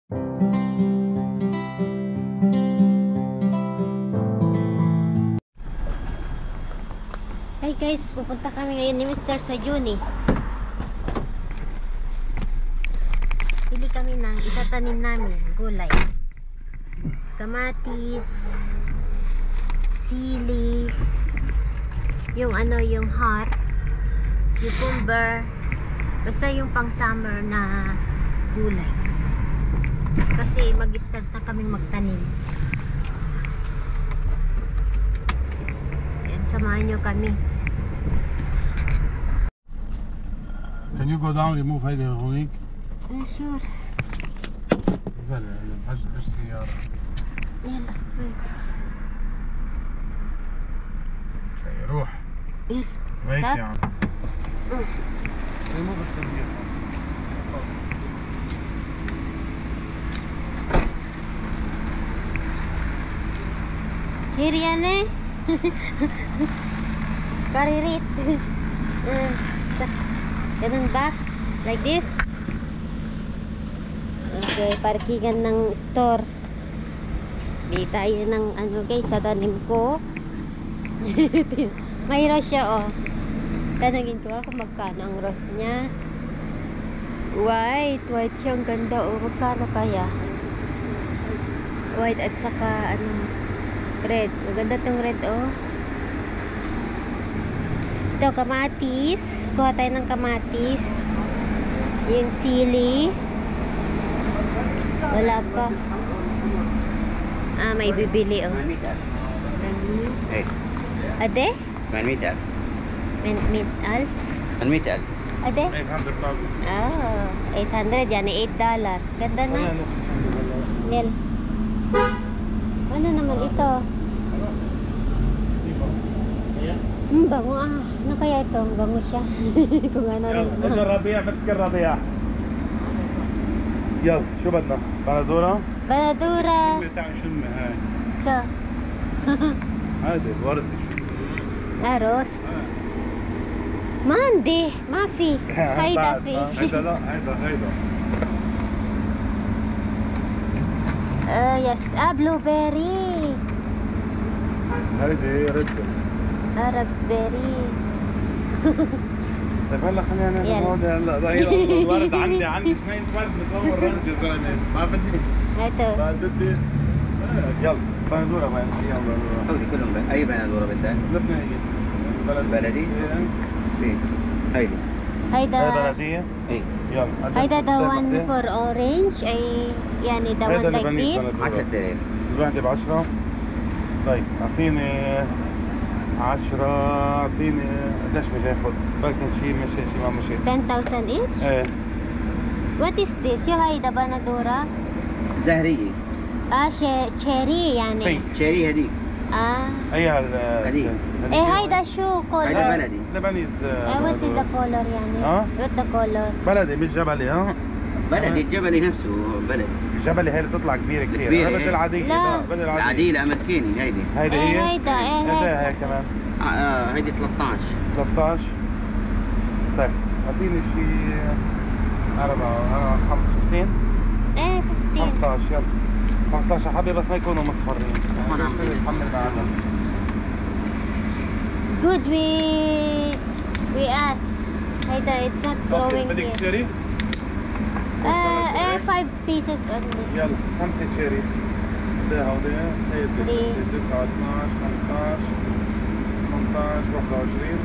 Hi guys, pupunta kami ngayon ni Mr. sa Juni. Pili kami ng itatanim namin gulay. Kamatis, sili, yung heart, cucumber, basta yung pang summer na gulay. Kasi mag-start na kaming magtanim. Ayan, samahan nyo kami. Can you go down remove هيدي هونيك؟ Sure. يلا بحج سيارة. يلا روح. يلا. ويت يا عم. remove التنبيه. Here yan eh. Karirit. Ganun ba? Like this? Okay, parkingan ng store. Bili tayo ng guys, sa tanim ko. May rose siya oh. Tanungin ko kung magkano ang rose niya. White siya, ang ganda oh. Magkano kaya? White at saka red. Maganda tong red oh. Ito, kamatis. Kuha tayo ng kamatis. Yung sili. Wala pa. May bibili oh. Ade? متر 100. Ade? 800,000. Oh, 800 yan, $8. Ganda na. Nel. Ano naman ito? Bango ah. Ano kaya ito? Bango siya. Kung ano rin. ايش الربيع بتذكر ربيع. يلا شو بدنا؟ بندورة؟ بندورة. بتاع شمة هاي. شو؟ هذا الوردي. روز. ما عندي. ما في. هيدا في. هيدا لا هيدا. يس. بلو بيري. هيدي ريد. راسبيري. طيب هلا خلينا نعمل هون هلا ظهير الورد عندي اثنين ورد متطور رنج يا زلمه ما بدي هاتو ما بدي يلا بندوره وين يلا هودي كلهم اي بندوره بدك؟ لبنانيه بلدي؟ فين؟ هيدي هيدا بلديه؟ ايه يلا هيدا the one for orange اي يعني the one like this 10,000 الواحدة ب10 طيب اعطيني 10 اعطيني قديش بدي اخذ؟ بلكن شيء مشي شيء ما مشي 10,000 each. ايه What is this? يو هيدا بندورة؟ زهرية شيري يعني. Pink. شيري هديك اي هذا هديك ايه هيدا شو كولر؟ هيدا بلدي لبنيز what is the color يعني؟ what the color؟ بلدي مش جبلي ها؟ بلدي الجبلي نفسه بلدي الجبلي هي اللي بتطلع كبيرة كثير كبيرة بدي العادية لا. بدي العادية الأمريكاني هيدي هيدي هي؟ هيدا هي كمان هيدي 13 13 طيب اعطيني شيء 15 ايه 15 15 يلا 15 حبي بس ما يكونوا مصفرين هون عم يتحمل معنا good we ask هيدا it's not growing بدك here تشيري؟ 5 pieces only يلا 5 تشيري ده هودي هي 9 12 15 18 21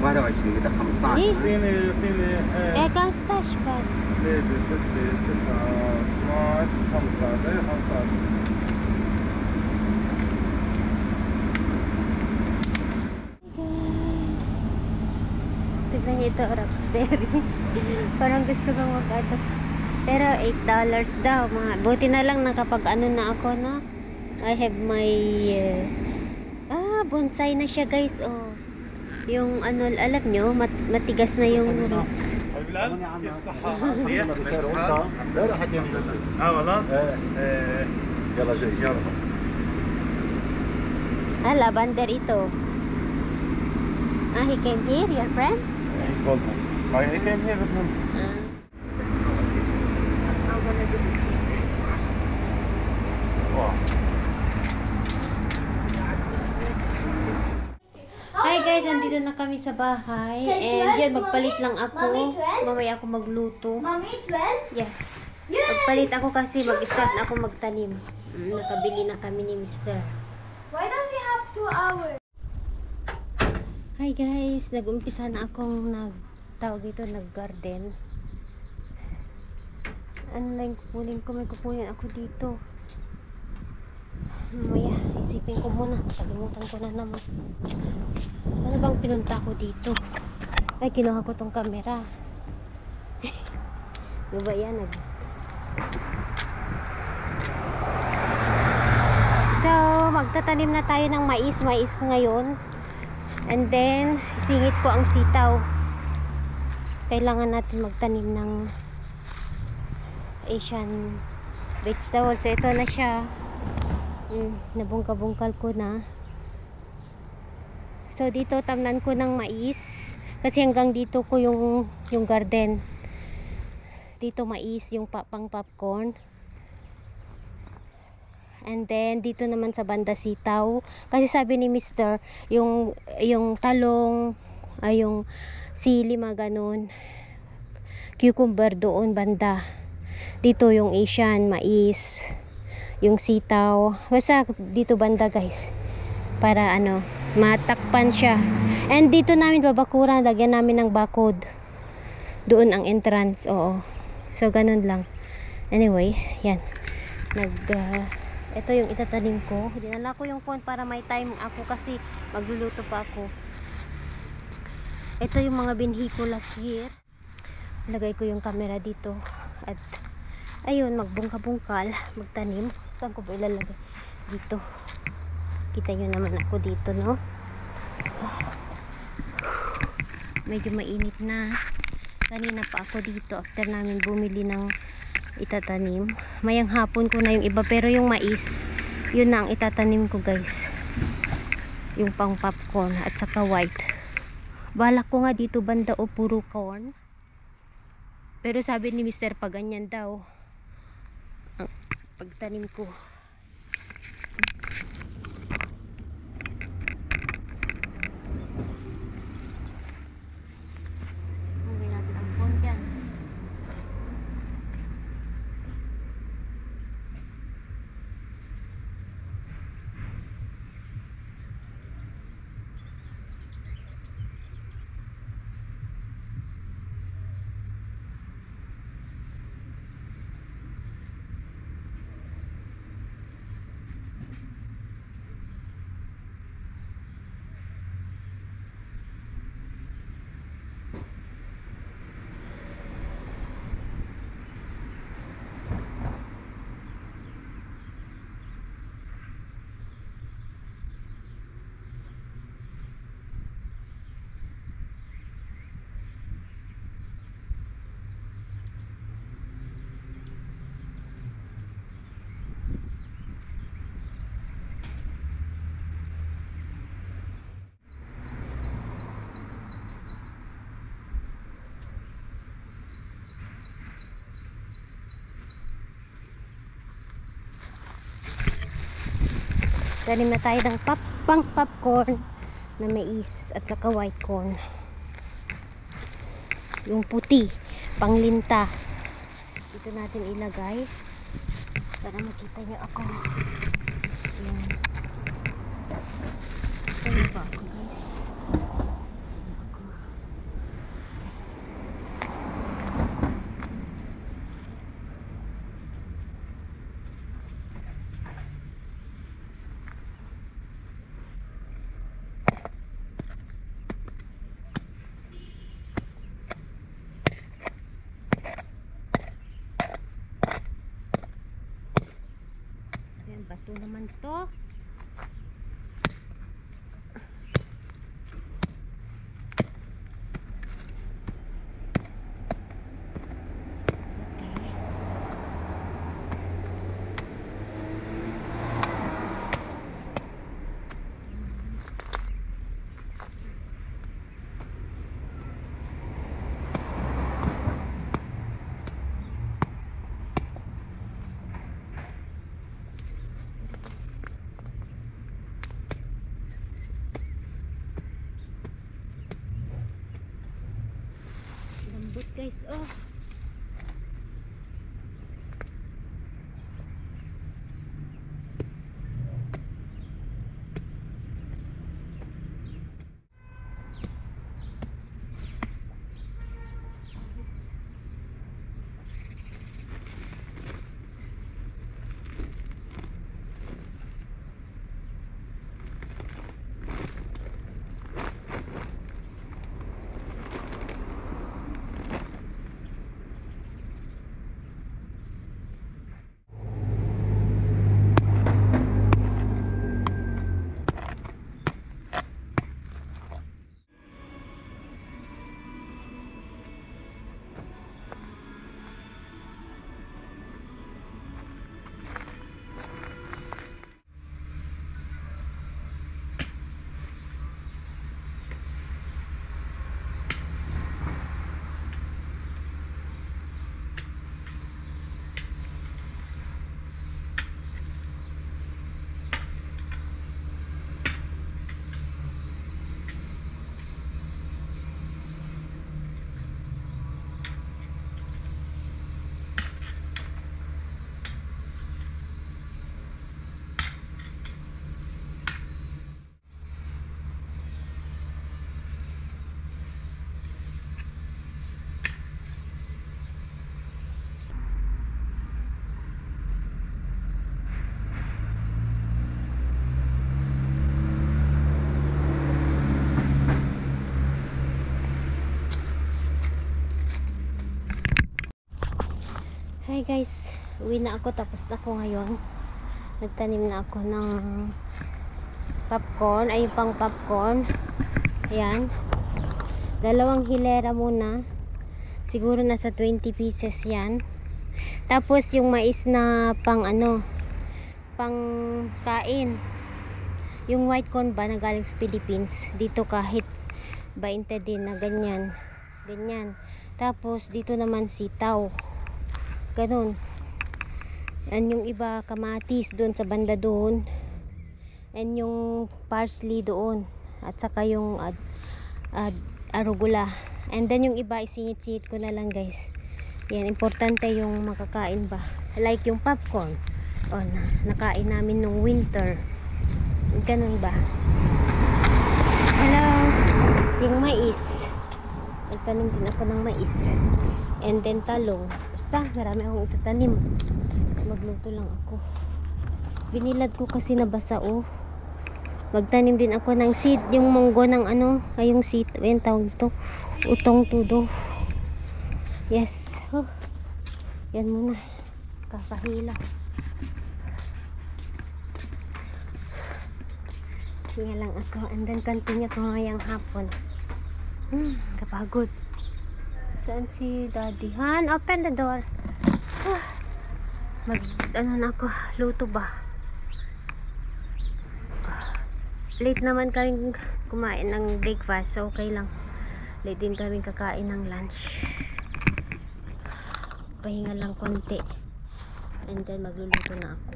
21 بدك 15 إيه؟ اعطيني 15 بس 3 6 9 12 15 ايه 15 tignan niyo ito, raspberry. Parang gusto kong mag-ato. Pero $8 daw. Buti na lang nakapag na ako na. I have my bonsai na siya guys. Oh. Yung alam nyo, matigas na yung roots. بلال كيف الصحة؟ منيح؟ لا حكي والله؟ يلا جاي يلا Lavender ito. He came here, your friend? He called me. He came here with him. nandito na kami sa bahay. And yan, magpalit lang ako. Mamaya ako magluto. Mommy, 12? Yes. Magpalit ako kasi mag-start na ako magtanim. Nakabili na kami ni Mr. Why does he have 2 hours? Hi guys, nag-umpisa na akong tawag dito, nag-garden. Ano lang kukunin ko? May kukunin ako dito. Mamaya, isipin ko muna. Kalimutan ko na naman. Ano bang pinunta ko dito? Ay, kinuha ko tong camera. Ano ba yan? So, magtatanim na tayo ng mais ngayon. And then, singit ko ang sitaw. Kailangan natin magtanim ng Asian vegetables. So, ito na siya. Nabungka-bungkal ko na. So, dito tamnan ko ng mais. Kasi hanggang dito ko yung garden. Dito mais, yung pang popcorn. And then, dito naman sa banda sitaw. Kasi sabi ni Mr. yung talong, yung sili, mga ganun. Cucumber doon banda. Dito yung Asian, mais. Yung sitaw. Basta dito banda guys. Para matakpan siya. And dito namin babakuran. Lagyan namin ng bakod. Doon ang entrance. Oo. So, ganun lang. Anyway, yan. Ito yung itatanim ko. Dinala ko yung phone para may time ako kasi magluluto pa ako. Ito yung mga binhi ko last year. Lagay ko yung camera dito. At ayun, magbungka-bungkal. Magtanim. Saan ko ba ilalagay? Dito. Kita nyo naman ako dito, no? Medyo mainit na. Kanina pa ako dito after namin bumili ng itatanim. Mayang hapon ko na yung iba, pero yung mais, yun na ang itatanim ko guys. Yung pang popcorn at saka white. Balak ko nga dito banda o puro corn. Pero sabi ni Mr. pag ganyan daw ang pagtanim ko. Huwag natin ang phone dyan. Tanim na tayo ng pang popcorn na mais at saka white corn. Yung puti, panglinta. Dito natin ilagay para makita nyo ako. Yan. Ano ba ako guys? Bato naman to. guys, oh. Hi guys, uwi na ako, tapos na ako ngayon. Nagtanim na ako ng popcorn, ay pang popcorn. Ayan, 2 hilera muna, siguro nasa 20 pieces yan. Tapos yung mais na pang ano, pang kain, yung white corn ba na galing sa Philippines, dito kahit 20 din na ganyan. Tapos dito naman sitaw, ganun. And yung iba kamatis doon sa banda doon, and yung parsley doon, at saka yung arugula. And then yung iba isingit-singit ko na lang guys. Yan, importante yung makakain ba, like yung popcorn, nakain namin nung winter, ganun ba. Hello, yung mais, nagtanim din ako ng mais, and then talong. Basta marami akong itatanim, magluto lang ako. Binilad ko kasi nabasa, oh. Magtanim din ako ng seed, yung manggo ng ano, ay yung seed, ayun tawag to, utong tudo. Yes, yan muna, kakahila. Hinga lang ako, and then continue ko ngayang hapon. Kapagod. Saan si Daddy? Han, open the door. Ano na ako, luto ba? Late naman kaming kumain ng breakfast, so okay lang. Late din kaming kakain ng lunch. Pahinga lang konti, and then magluluto na ako.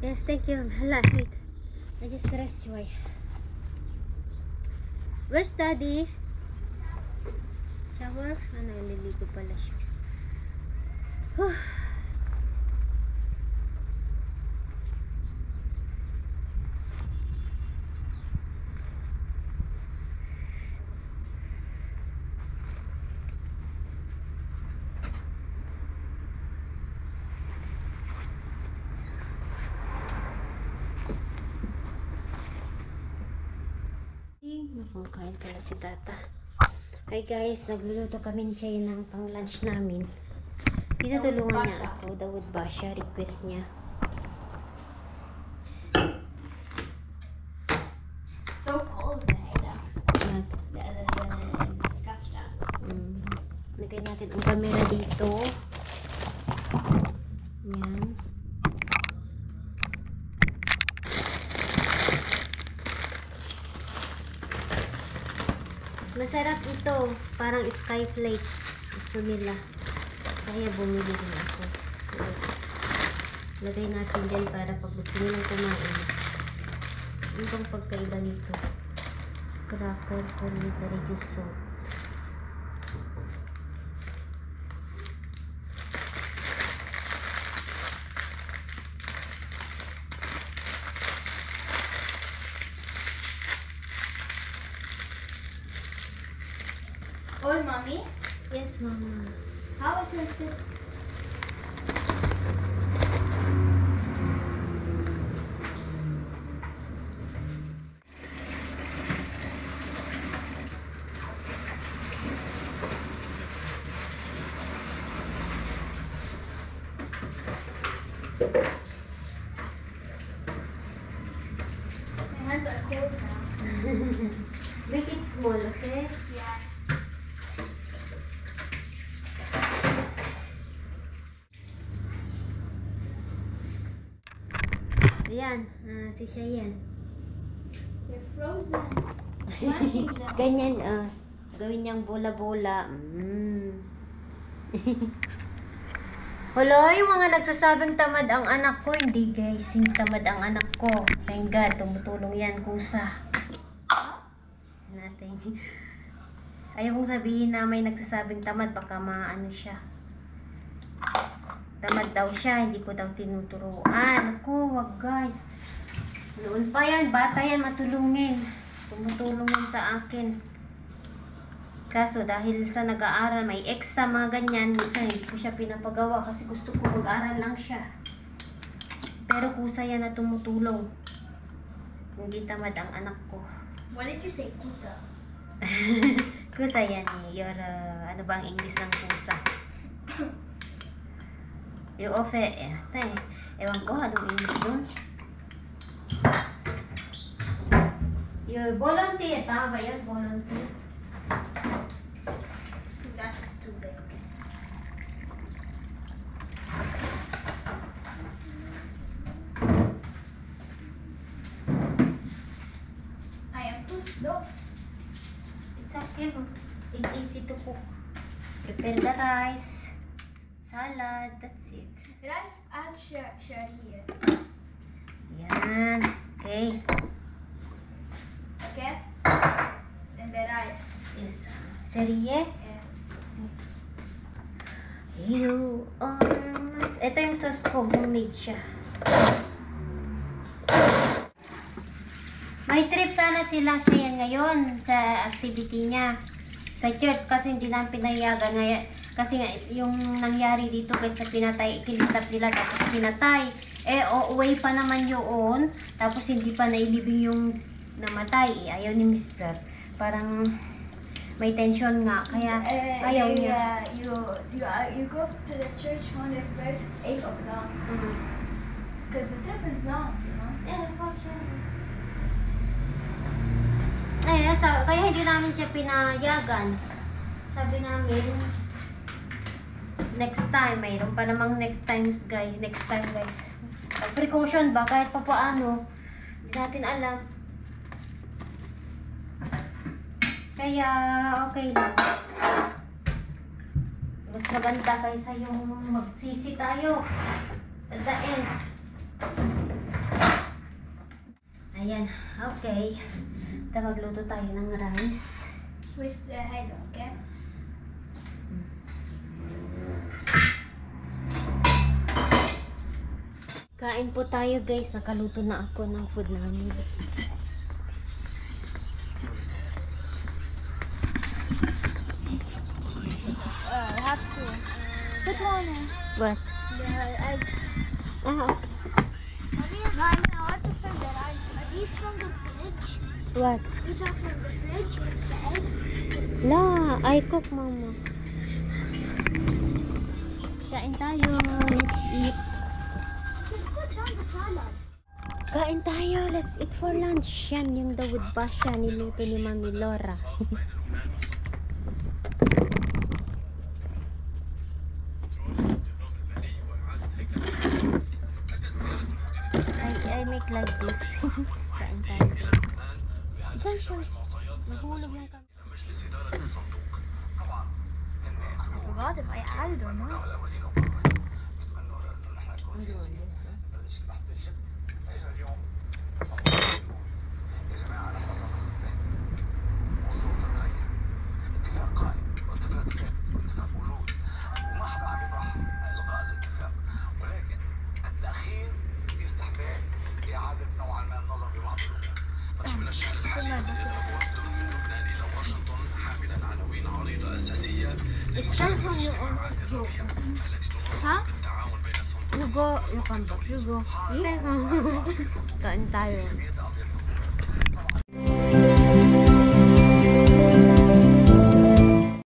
Yes, thank you. Hala, wait. I just rest Joy. Where's Daddy? Shower? Naliligo pala siya. Nakakain pala si Tata. Hi guys, nagluluto kami ni siya ng pang lunch namin. Tinutulungan niya ako. Dawood Basha, request niya. So cold today, Lagay natin ang camera dito. Yan. Masarap ito, parang sky flakes gusto nila, kaya bumili din ako. Lagay natin dyan para pag gusto nyo nang kumain. Ano bang pagkaiba nito? Cracker for reduce salt. Or mommy, Yes, mama. how it will fit? My hands are cold now. Make it small, okay? Yeah. Ayan, si Cheyenne. They're frozen. Smashing them. Ganyan, gawin niyang bola-bola. Wala, yung mga nagsasabing tamad ang anak ko. Hindi guys, hindi tamad ang anak ko. Thank God, tumutulong yan, kusa. Natin. Ayaw kong sabihin na may nagsasabing tamad, baka maano siya. Tamad daw siya, hindi ko daw tinuturuan. Ako, wag guys. Noon pa yan, bata yan, matulungin. Tumutulong yan sa akin. Kaso dahil sa nag-aaral, may exam, mga ganyan, minsan hindi ko siya pinapagawa kasi gusto ko mag-aral lang siya. Pero kusa yan na tumutulong. Hindi tamad ang anak ko. What did you say, pizza? Kusa yan eh. Your, ano ba ang English ng kusa? Yung ewan ko, anong English dun? Yung volunteer, tama ba yan? Volunteer. That is too big. I am too slow. It's okay. It's easy to cook. Prepare the rice, salad, that's it. Rice and sharia. Yan. Okay. Okay? And the rice. Yes. Serie. Yeah. You are my... Ito yung sauce ko. Homemade siya. May trip sana sila siya yan ngayon sa activity niya sa church kasi hindi namin pinayagan ngayon. Kasi nga, yung nangyari dito guys na pinatay, kinitap nila tapos pinatay. Away pa naman yun. Tapos hindi pa nailibing yung namatay. Ayaw ni Mr. Parang may tension nga. Kaya ayaw niya. You go to the church on the first 8 o'clock. Because the trip is long, you know? Kaya hindi namin siya pinayagan. Sabi namin, next time, mayroon pa namang next time guys. Precaution ba? Kahit pa paano, hindi natin alam. Kaya, okay lang. Mas maganda kaysa yung magsisi tayo at the end. Ayan, okay. Magluto tayo ng rice. Wish the head, okay? Kain po tayo guys. Nakaluto na ako ng food namin. I have to put on What? the eggs. Ah, Mommy, I want to fill the rice. Are these from the fridge? what? These are from the fridge, the eggs. La, I cook mama. Kain tayo. Let's eat. Just put down the salad. Kain tayo. Let's eat for lunch. Yan yung Dawood Pasha niluto ni Mami Laura. I make like this. Kain tayo. Kain siya. Nahulog yung kamay. I forgot if I added or not. Ano yun? Ha? You go, you come back. You go. Kain tayo.